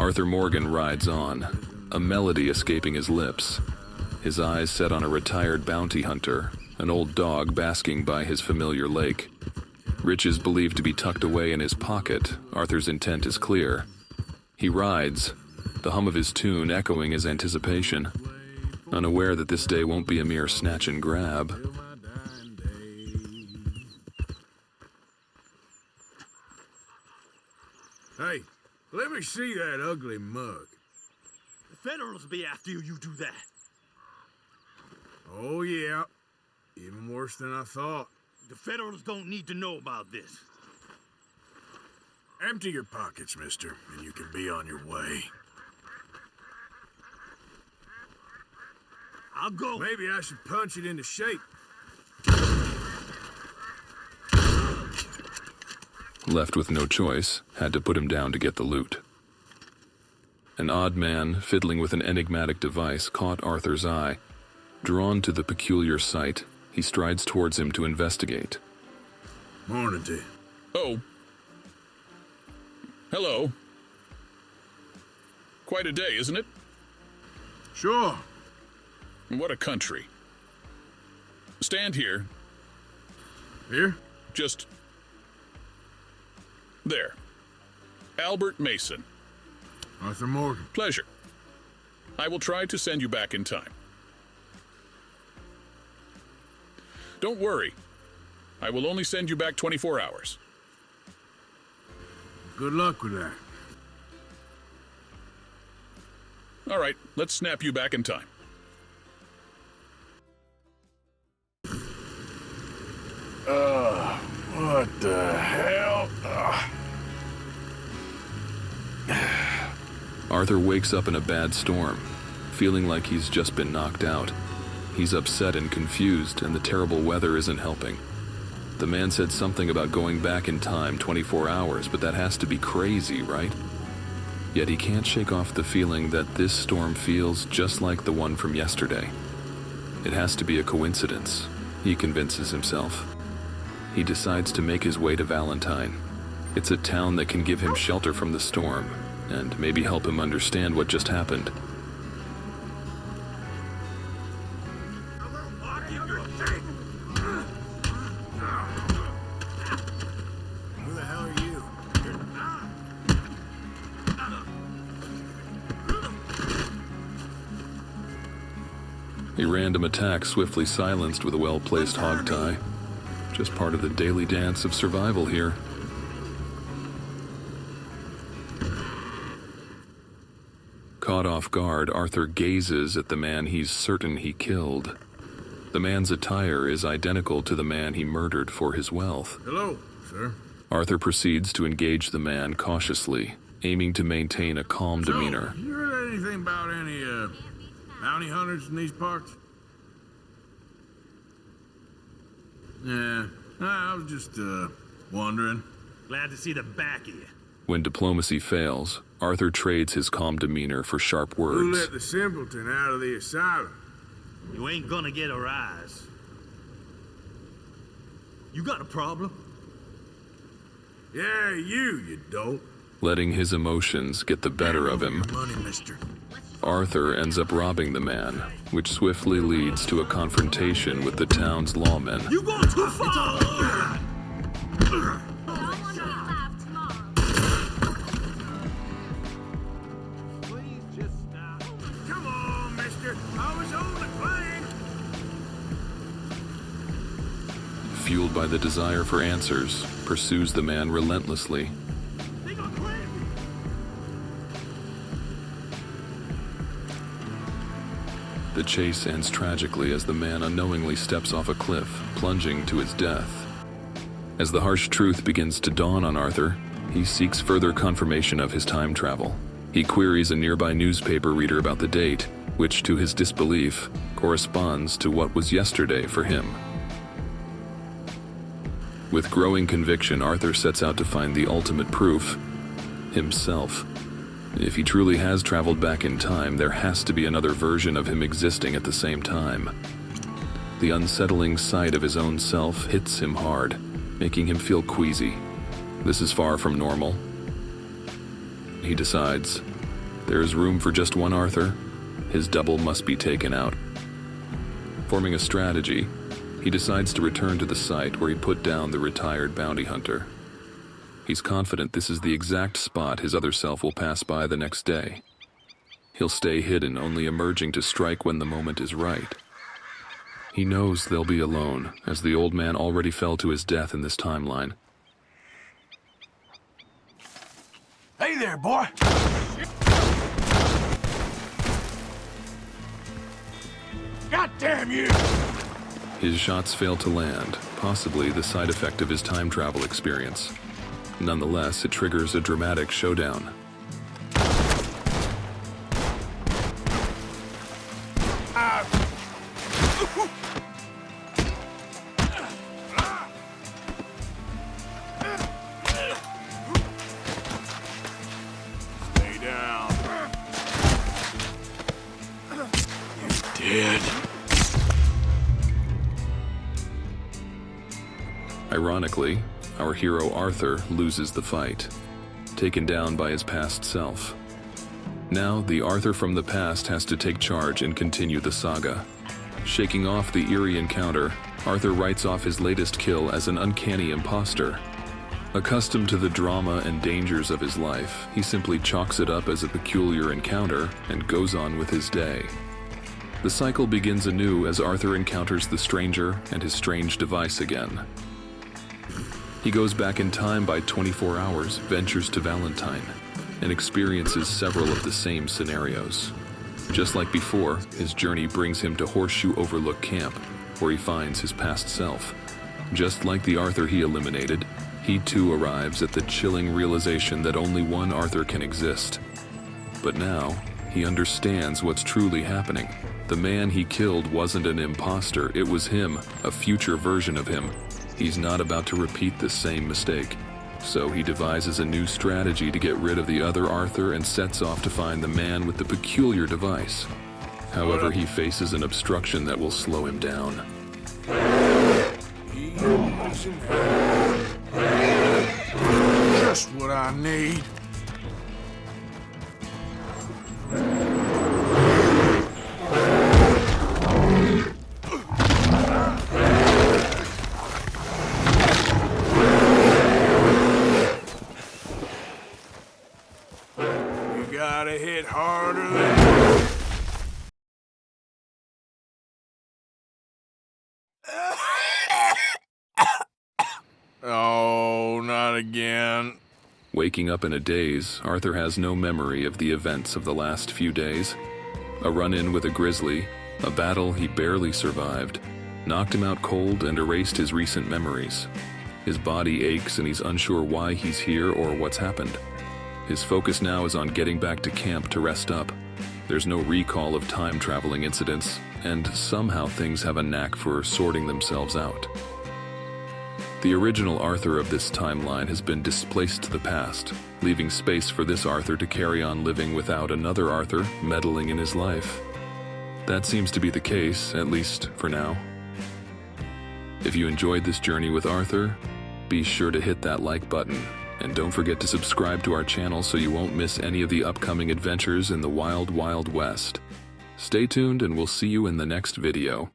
Arthur Morgan rides on, a melody escaping his lips. His eyes set on a retired bounty hunter, an old dog basking by his familiar lake. Riches believed to be tucked away in his pocket, Arthur's intent is clear. He rides, the hum of his tune echoing his anticipation, unaware that this day won't be a mere snatch and grab. Hey, let me see that ugly mug. The Federals will be after you, you do that. Oh, yeah. Even worse than I thought. The Federals don't need to know about this. Empty your pockets, mister, and you can be on your way. I'll go. Maybe I should punch it into shape. Left with no choice, had to put him down to get the loot. An odd man, fiddling with an enigmatic device, caught Arthur's eye. Drawn to the peculiar sight, he strides towards him to investigate. Morning to you. Oh. Hello. Quite a day, isn't it? Sure. What a country. Stand here. Here? Just... there. Albert Mason. Arthur Morgan. Pleasure. I will try to send you back in time. Don't worry. I will only send you back 24 hours. Good luck with that. All right, let's snap you back in time. What the hell? Arthur wakes up in a bad storm, feeling like he's just been knocked out. He's upset and confused, and the terrible weather isn't helping. The man said something about going back in time 24 hours, but that has to be crazy, right? Yet he can't shake off the feeling that this storm feels just like the one from yesterday. It has to be a coincidence, he convinces himself. He decides to make his way to Valentine. It's a town that can give him shelter from the storm, and maybe help him understand what just happened. Who the hell are you? A random attack swiftly silenced with a well-placed hog tie. Just part of the daily dance of survival here. Caught off guard, Arthur gazes at the man he's certain he killed. The man's attire is identical to the man he murdered for his wealth. Hello, sir. Arthur proceeds to engage the man cautiously, aiming to maintain a calm demeanor. You heard anything about any, bounty hunters in these parts? Yeah, I was just, wondering. Glad to see the back of you. When diplomacy fails, Arthur trades his calm demeanor for sharp Who words. let the simpleton out of the asylum? You ain't gonna get a rise. You got a problem? Yeah, you dope. Letting his emotions get the better of him, Money, mister. Arthur ends up robbing the man, which swiftly leads to a confrontation with the town's lawmen. You going too far! Please just stop. Come on, mister. I was on the plane. Fueled by the desire for answers, pursues the man relentlessly. They gonna claim me. The chase ends tragically as the man unknowingly steps off a cliff, plunging to his death. As the harsh truth begins to dawn on Arthur, he seeks further confirmation of his time travel. He queries a nearby newspaper reader about the date, which, to his disbelief, corresponds to what was yesterday for him. With growing conviction, Arthur sets out to find the ultimate proof: himself. If he truly has traveled back in time, there has to be another version of him existing at the same time. The unsettling sight of his own self hits him hard, making him feel queasy. This is far from normal. He decides, There is room for just one Arthur. His double must be taken out. Forming a strategy, he decides to return to the site where he put down the retired bounty hunter. He's confident this is the exact spot his other self will pass by the next day. He'll stay hidden, only emerging to strike when the moment is right. He knows they'll be alone, as the old man already fell to his death in this timeline. Hey there, boy. God damn you! His shots fail to land, possibly the side effect of his time travel experience. Nonetheless, it triggers a dramatic showdown. Stay down. Dead. Ironically, our hero Arthur loses the fight, taken down by his past self. Now, the Arthur from the past has to take charge and continue the saga. Shaking off the eerie encounter, Arthur writes off his latest kill as an uncanny imposter. Accustomed to the drama and dangers of his life, he simply chalks it up as a peculiar encounter and goes on with his day. The cycle begins anew as Arthur encounters the stranger and his strange device again. He goes back in time by 24 hours, ventures to Valentine, and experiences several of the same scenarios. Just like before, his journey brings him to Horseshoe Overlook Camp, where he finds his past self. Just like the Arthur he eliminated, he too arrives at the chilling realization that only one Arthur can exist. But now, he understands what's truly happening. The man he killed wasn't an imposter, it was him, a future version of him. He's not about to repeat the same mistake. So he devises a new strategy to get rid of the other Arthur and sets off to find the man with the peculiar device. However, he faces an obstruction that will slow him down. Just what I need. Gotta hit harder than... Oh, not again. Waking up in a daze, Arthur has no memory of the events of the last few days. A run-in with a grizzly, a battle he barely survived, knocked him out cold and erased his recent memories. His body aches and he's unsure why he's here or what's happened. His focus now is on getting back to camp to rest up. There's no recall of time-traveling incidents, and somehow things have a knack for sorting themselves out. The original Arthur of this timeline has been displaced to the past, leaving space for this Arthur to carry on living without another Arthur meddling in his life. That seems to be the case, at least for now. If you enjoyed this journey with Arthur, be sure to hit that like button. And don't forget to subscribe to our channel so you won't miss any of the upcoming adventures in the Wild Wild West. Stay tuned and we'll see you in the next video.